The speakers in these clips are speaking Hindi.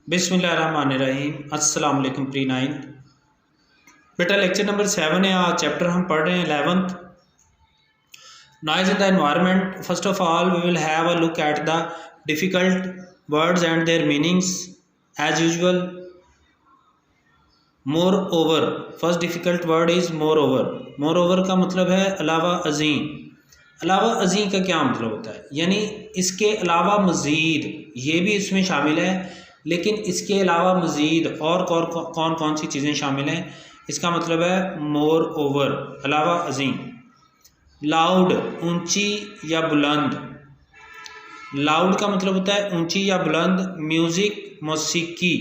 बिस्मिल्लाहिर्रहमानिर्रहीम। अस्सलाम वालेकुम प्री नाइन्थ। बेटा लेक्चर नंबर 7 है। आज चैप्टर हम पढ़ रहे हैं 11th, noise in the environment. First of all we will have a look at the difficult words and their meanings as usual. Moreover, first difficult word is moreover. Moreover का मतलब है अलावा अज़ीं। अलावा अज़ीं का क्या मतलब होता है? यानी इसके अलावा मज़ीद, ये भी इसमें शामिल है, लेकिन इसके अलावा मज़ीद और कौन कौन सी चीज़ें शामिल हैं, इसका मतलब है मोर ओवर, अलावा अज़ीं। लाउड, ऊंची या बुलंद। लाउड का मतलब होता है ऊंची या बुलंद। म्यूज़िक, मौसीकी।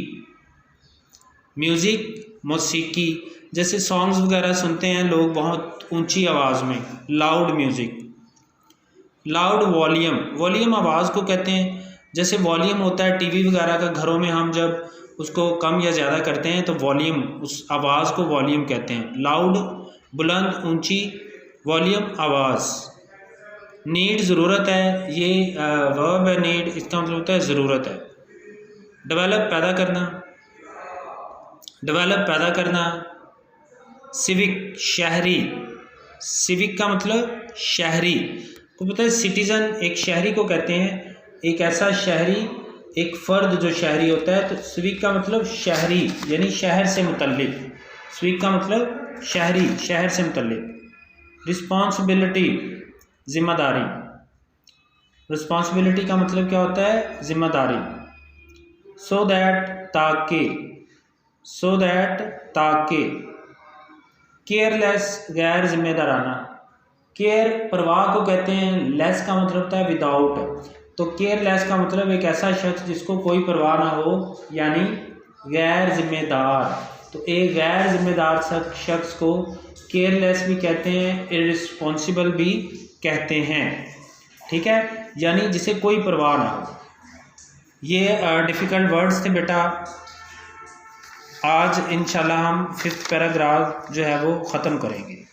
म्यूज़िक, मौसीकी, जैसे सॉन्ग्स वगैरह सुनते हैं लोग बहुत ऊंची आवाज़ में, loud music. Loud volume, volume आवाज़ को कहते हैं। जैसे वॉल्यूम होता है टीवी वगैरह का, घरों में हम जब उसको कम या ज़्यादा करते हैं तो वॉल्यूम, उस आवाज़ को वॉल्यूम कहते हैं। लाउड बुलंद, ऊंची, वॉल्यूम आवाज़। नीड ज़रूरत है, ये वर्ब है नीड, इसका मतलब होता है ज़रूरत है। डेवलप पैदा करना, डेवलप पैदा करना। सिविक शहरी, सिविक का मतलब शहरी को पता है। सिटीज़न एक शहरी को कहते हैं, एक ऐसा शहरी, एक फ़र्द जो शहरी होता है। तो सिविक का मतलब शहरी यानी शहर से मुतल्लिक। सिविक का मतलब शहरी, शहर से मुतल्लिक। रिस्पॉन्सिबिलिटी, ज़िम्मेदारी। रिस्पॉन्सिबिलिटी का मतलब क्या होता है? ज़िम्मेदारी। सो दैट, ताकि, सो दैट ताकि। केयरलेस, गैर जिम्मेदाराना। केयर परवाह को कहते हैं, लेस का मतलब होता है विदाउट। तो केयरलेस का मतलब एक ऐसा शख्स जिसको कोई परवाह ना हो, यानी गैर जिम्मेदार। तो एक गैर जिम्मेदार शख्स को केयरलेस भी कहते हैं, इररिस्पॉन्सिबल भी कहते हैं। ठीक है, यानी जिसे कोई परवाह ना हो। ये डिफ़िकल्ट वर्ड्स थे बेटा। आज इंशाल्लाह हम 5th पैराग्राफ जो है वो ख़त्म करेंगे।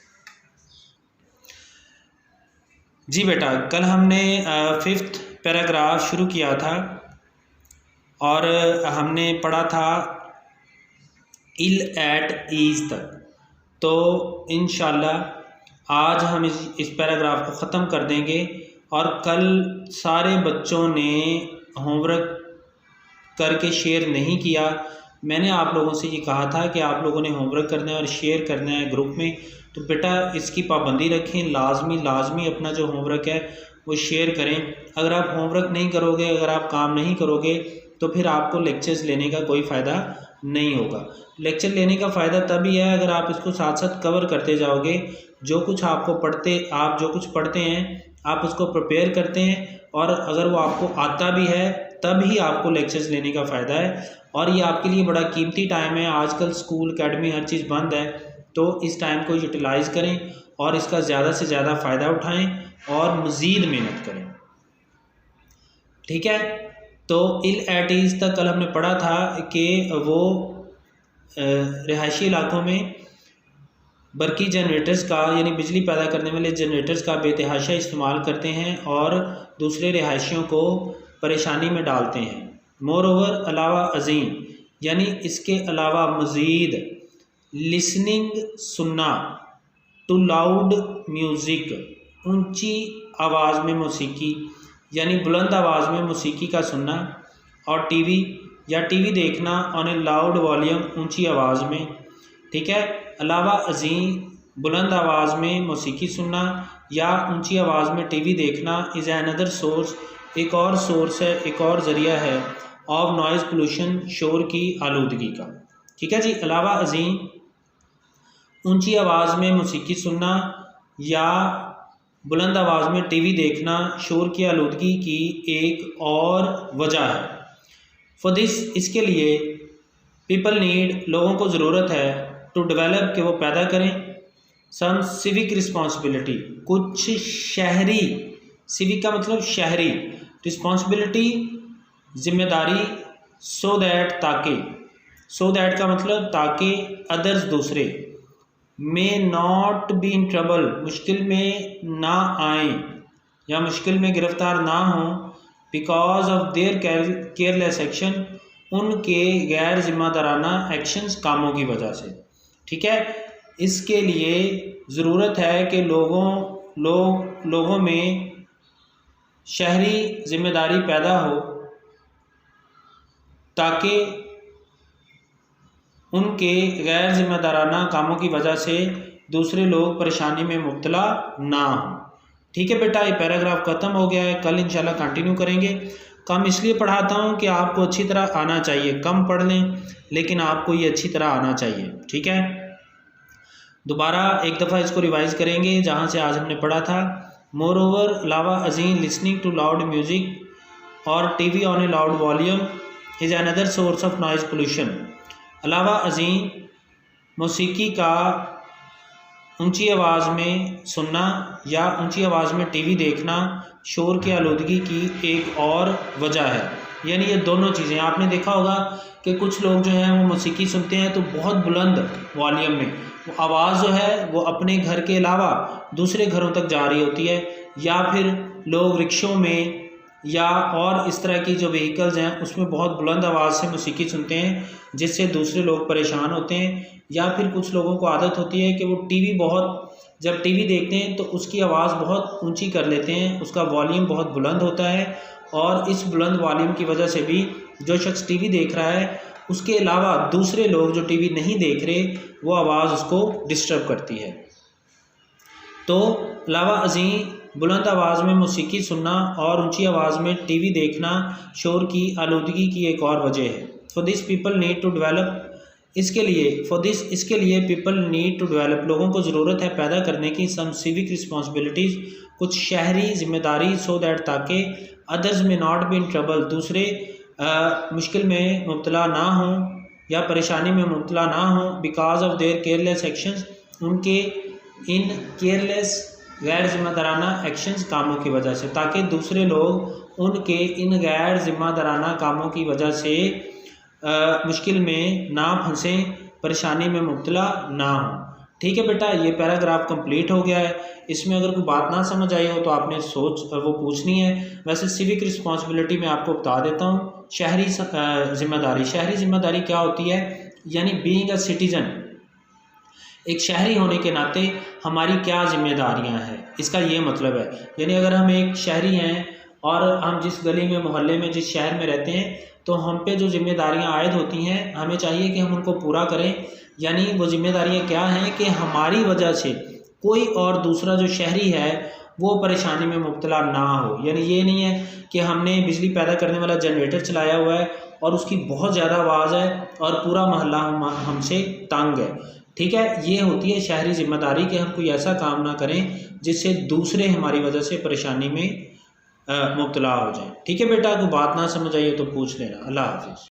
जी बेटा, कल हमने 5th पैराग्राफ शुरू किया था और हमने पढ़ा था इल एट ईज़ तक। तो इंशाल्लाह आज हम इस पैराग्राफ को ख़त्म कर देंगे। और कल सारे बच्चों ने होमवर्क करके शेयर नहीं किया। मैंने आप लोगों से ये कहा था कि आप लोगों ने होमवर्क करना है और शेयर करना है ग्रुप में। तो बेटा इसकी पाबंदी रखें, लाजमी अपना जो होमवर्क है वो शेयर करें। अगर आप होमवर्क नहीं करोगे, अगर आप काम नहीं करोगे, तो फिर आपको लेक्चर्स लेने का कोई फ़ायदा नहीं होगा। लेक्चर लेने का फ़ायदा तभी है अगर आप इसको साथ साथ कवर करते जाओगे। जो कुछ पढ़ते हैं आप उसको प्रिपेयर करते हैं, और अगर वो आपको आता भी है तब ही आपको लेक्चर्स लेने का फ़ायदा है। और ये आपके लिए बड़ा कीमती टाइम है। आजकल स्कूल, एकेडमी हर चीज़ बंद है, तो इस टाइम को यूटिलाइज़ करें और इसका ज़्यादा से ज़्यादा फ़ायदा उठाएं और मज़ीद मेहनत करें। ठीक है, तो इल एट ईज़ तक कल हमने पढ़ा था कि वो रिहायशी इलाकों में बरकी जनरेटर्स का, यानी बिजली पैदा करने वाले जनरेटर्स का बेतहाशा इस्तेमाल करते हैं और दूसरे रिहायशियों को परेशानी में डालते हैं। मोर ओवर, अलावा अज़ीं, यानी इसके अलावा मज़ीद। लिसनिंग, सुनना। टू लाउड म्यूज़िक, ऊंची आवाज़ में मौसीकी, यानी बुलंद आवाज़ में मौसीकी का सुनना। और टीवी या टीवी देखना ऑन ए लाउड वॉल्यूम, ऊंची आवाज़ में। ठीक है, अलावा अज़ीं, बुलंद आवाज़ में मौसीकी सुनना या ऊंची आवाज़ में टीवी देखना। इज़ अनदर सोर्स, एक और सोर्स है, एक और ज़रिया है ऑफ नॉइज़ पोल्यूशन, शोर की आलूदगी का। ठीक है जी, अलावा अज़ीं, ऊंची आवाज़ में मौसीकी सुनना या बुलंद आवाज़ में टीवी देखना शोर की आलूदगी की एक और वजह है। फॉर दिस, इसके लिए, पीपल नीड, लोगों को ज़रूरत है, टू डेवलप, कि वो पैदा करें, सम सिविक रिस्पॉन्सिबिलिटी, कुछ शहरी, सिविक का मतलब शहरी, रिस्पॉन्सिबिलिटी जिम्मेदारी। सो दैट, ताकि, सो दैट का मतलब ताकि, अदर्स दूसरे, may not be in trouble, मुश्किल में ना आए या मुश्किल में गिरफ़्तार ना हों, because of their careless action, उनके गैर जिम्मेदाराना एक्शंस कामों की वजह से। ठीक है, इसके लिए ज़रूरत है कि लोगों में शहरी जिम्मेदारी पैदा हो ताकि उनके गैर जिम्मेदाराना कामों की वजह से दूसरे लोग परेशानी में मुब्तला ना हों। ठीक है बेटा, ये पैराग्राफ ख़त्म हो गया है, कल इंशाल्लाह कंटिन्यू करेंगे। कम इसलिए पढ़ाता हूँ कि आपको अच्छी तरह आना चाहिए, कम पढ़ लें लेकिन आपको ये अच्छी तरह आना चाहिए। ठीक है, दोबारा एक दफ़ा इसको रिवाइज करेंगे जहाँ से आज हमने पढ़ा था। मोर ओवर अलावा अजीम लिसनिंग टू लाउड म्यूज़िक और TV on A loud volume is another source of noise pollution. अलावा अजीम मौसीकी का ऊंची आवाज़ में सुनना या ऊंची आवाज़ में टीवी देखना शोर की आलूदगी की एक और वजह है। यानी ये दोनों चीज़ें, आपने देखा होगा कि कुछ लोग जो हैं वो मौसीकी सुनते हैं तो बहुत बुलंद वॉल्यूम में, वो आवाज़ जो है वो अपने घर के अलावा दूसरे घरों तक जा रही होती है, या फिर लोग रिक्शों में या और इस तरह की जो व्हीकल्स हैं उसमें बहुत बुलंद आवाज़ से मौसीकी सुनते हैं जिससे दूसरे लोग परेशान होते हैं। या फिर कुछ लोगों को आदत होती है कि वो जब टीवी देखते हैं तो उसकी आवाज़ बहुत ऊंची कर लेते हैं, उसका वॉल्यूम बहुत बुलंद होता है और इस बुलंद वॉल्यूम की वजह से भी जो शख्स टीवी देख रहा है उसके अलावा दूसरे लोग जो टीवी नहीं देख रहे वो आवाज़ उसको डिस्टर्ब करती है। तो अलावा अजीम बुलंद आवाज़ में मौसीकी सुनना और ऊंची आवाज़ में टीवी देखना शोर की आलूदगी की एक और वजह है। For this people need to develop, इसके लिए पीपल नीड टू डेवलप, लोगों को ज़रूरत है पैदा करने की सम सिविक रिस्पॉन्सिबिलिटीज़, कुछ शहरी जिम्मेदारी, सो दैट ताकि अदर्स में नॉट बी इन ट्रबल, दूसरे मुश्किल में मुब्तला ना हों या परेशानी में मुब्तला ना हों, because of their careless actions, उनके इन केयरलेस गैर जिम्मेदाराना एक्शंस कामों की वजह से, ताकि दूसरे लोग उनके इन गैर जिम्मेदाराना कामों की वजह से मुश्किल में ना फंसें, परेशानी में मुब्तला ना हों। ठीक है बेटा, ये पैराग्राफ कंप्लीट हो गया है। इसमें अगर कोई बात ना समझ आई हो तो आपने वो पूछनी है। वैसे सिविक रिस्पॉन्सिबिलिटी मैं आपको बता देता हूँ। शहरी जिम्मेदारी क्या होती है, यानी बीइंग अ सिटीजन, एक शहरी होने के नाते हमारी क्या जिम्मेदारियां हैं, इसका ये मतलब है। यानी अगर हम एक शहरी हैं और हम जिस गली में, मोहल्ले में, जिस शहर में रहते हैं तो हम पे जो जिम्मेदारियां आयद होती हैं हमें चाहिए कि हम उनको पूरा करें। यानी वो जिम्मेदारियां क्या हैं कि हमारी वजह से कोई और दूसरा जो शहरी है वो परेशानी में मुब्तला ना हो। यानी ये नहीं है कि हमने बिजली पैदा करने वाला जनरेटर चलाया हुआ है और उसकी बहुत ज़्यादा आवाज़ है और पूरा मोहल्ला हमसे तंग है। ठीक है, ये होती है शहरी जिम्मेदारी कि हम कोई ऐसा काम ना करें जिससे दूसरे हमारी वजह से परेशानी में मुब्तला हो जाए। ठीक है बेटा, कोई बात ना समझ आई हो तो पूछ लेना। अल्लाह हाफिज़।